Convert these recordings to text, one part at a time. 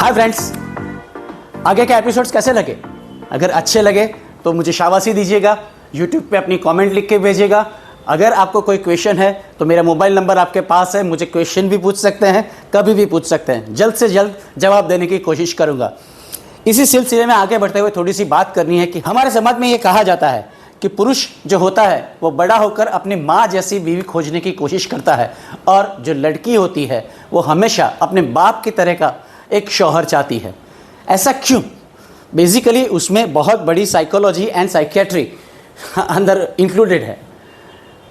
Hi friends, आगे के episodes कैसे लगे? अगर अच्छे लगे तो मुझे शाबाशी दीजिएगा, यूट्यूब पे अपनी कमेंट लिख के भेजिएगा। अगर आपको कोई क्वेश्चन है तो मेरा मोबाइल नंबर आपके पास है, मुझे क्वेश्चन भी पूछ सकते हैं, कभी भी पूछ सकते हैं। जल्द से जल्द जवाब देने की कोशिश करूँगा। इसी सिलसिले में आगे बढ़ते हुए थोड़ी सी बात करनी है कि हमारे समाज में ये कहा जाता है कि पुरुष जो होता है वो बड़ा होकर अपनी माँ जैसी बीवी खोजने की कोशिश करता है, और जो लड़की होती है वो हमेशा अपने बाप की तरह का एक शौहर चाहती है। ऐसा क्यों? बेसिकली उसमें बहुत बड़ी साइकोलॉजी एंड साइकियाट्री अंदर इंक्लूडेड है।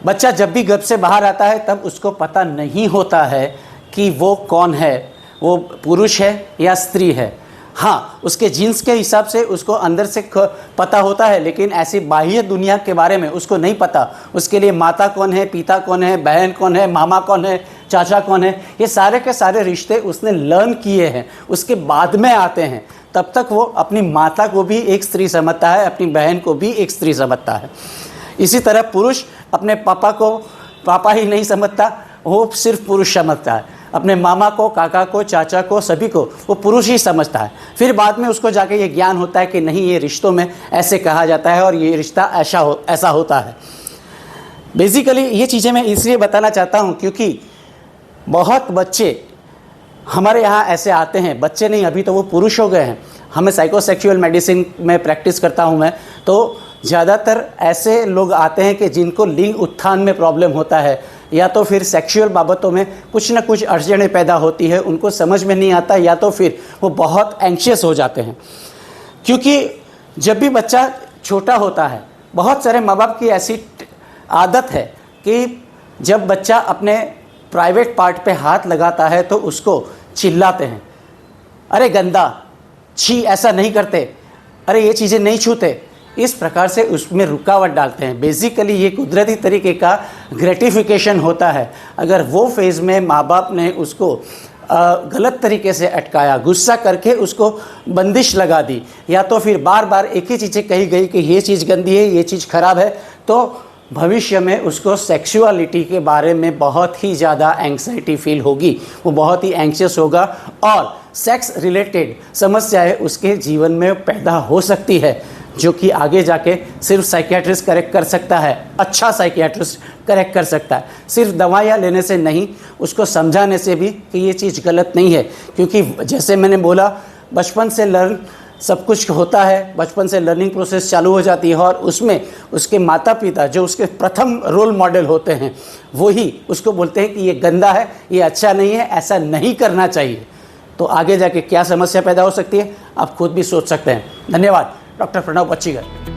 बच्चा जब भी गर्भ से बाहर आता है तब उसको पता नहीं होता है कि वो कौन है, वो पुरुष है या स्त्री है। हाँ, उसके जीन्स के हिसाब से उसको अंदर से पता होता है, लेकिन ऐसी बाह्य दुनिया के बारे में उसको नहीं पता। उसके लिए माता कौन है, पिता कौन है, बहन कौन है, मामा कौन है, चाचा कौन है, ये सारे के सारे रिश्ते उसने लर्न किए हैं, उसके बाद में आते हैं। तब तक वो अपनी माता को भी एक स्त्री समझता है, अपनी बहन को भी एक स्त्री समझता है। इसी तरह पुरुष अपने पापा को पापा ही नहीं समझता, वो सिर्फ पुरुष समझता है। अपने मामा को, काका को, चाचा को, सभी को वो पुरुष ही समझता है। फिर बाद में उसको जाके ये ज्ञान होता है कि नहीं, ये रिश्तों में ऐसे कहा जाता है और ये रिश्ता ऐसा होता है। बेसिकली ये चीज़ें मैं इसलिए बताना चाहता हूँ क्योंकि बहुत बच्चे हमारे यहाँ ऐसे आते हैं, बच्चे नहीं, अभी तो वो पुरुष हो गए हैं। हमें साइकोसेक्सुअल मेडिसिन में प्रैक्टिस करता हूँ मैं, तो ज़्यादातर ऐसे लोग आते हैं कि जिनको लिंग उत्थान में प्रॉब्लम होता है, या तो फिर सेक्सुअल बाबतों में कुछ ना कुछ अड़चनें पैदा होती है, उनको समझ में नहीं आता, या तो फिर वो बहुत एंग्शियस हो जाते हैं। क्योंकि जब भी बच्चा छोटा होता है, बहुत सारे माँ बाप की ऐसी आदत है कि जब बच्चा अपने प्राइवेट पार्ट पे हाथ लगाता है तो उसको चिल्लाते हैं, अरे गंदा, छी, ऐसा नहीं करते, अरे ये चीज़ें नहीं छूते। इस प्रकार से उसमें रुकावट डालते हैं। बेसिकली ये कुदरती तरीके का ग्रेटिफिकेशन होता है। अगर वो फेज़ में माँ बाप ने उसको गलत तरीके से अटकाया, गुस्सा करके उसको बंदिश लगा दी, या तो फिर बार बार एक ही चीज़ें कही गई कि ये चीज़ गंदी है, ये चीज़ खराब है, तो भविष्य में उसको सेक्सुअलिटी के बारे में बहुत ही ज़्यादा एंग्जाइटी फील होगी, वो बहुत ही एंग्शियस होगा और सेक्स रिलेटेड समस्याएं उसके जीवन में पैदा हो सकती है, जो कि आगे जाके सिर्फ साइकियाट्रिस्ट करेक्ट कर सकता है। अच्छा साइकियाट्रिस्ट करेक्ट कर सकता है, सिर्फ दवाइयाँ लेने से नहीं, उसको समझाने से भी कि ये चीज़ गलत नहीं है। क्योंकि जैसे मैंने बोला, बचपन से लर्न सब कुछ होता है, बचपन से लर्निंग प्रोसेस चालू हो जाती है, और उसमें उसके माता पिता जो उसके प्रथम रोल मॉडल होते हैं वही उसको बोलते हैं कि ये गंदा है, ये अच्छा नहीं है, ऐसा नहीं करना चाहिए। तो आगे जाके क्या समस्या पैदा हो सकती है आप खुद भी सोच सकते हैं। धन्यवाद। डॉक्टर प्रणव बच्चीगर।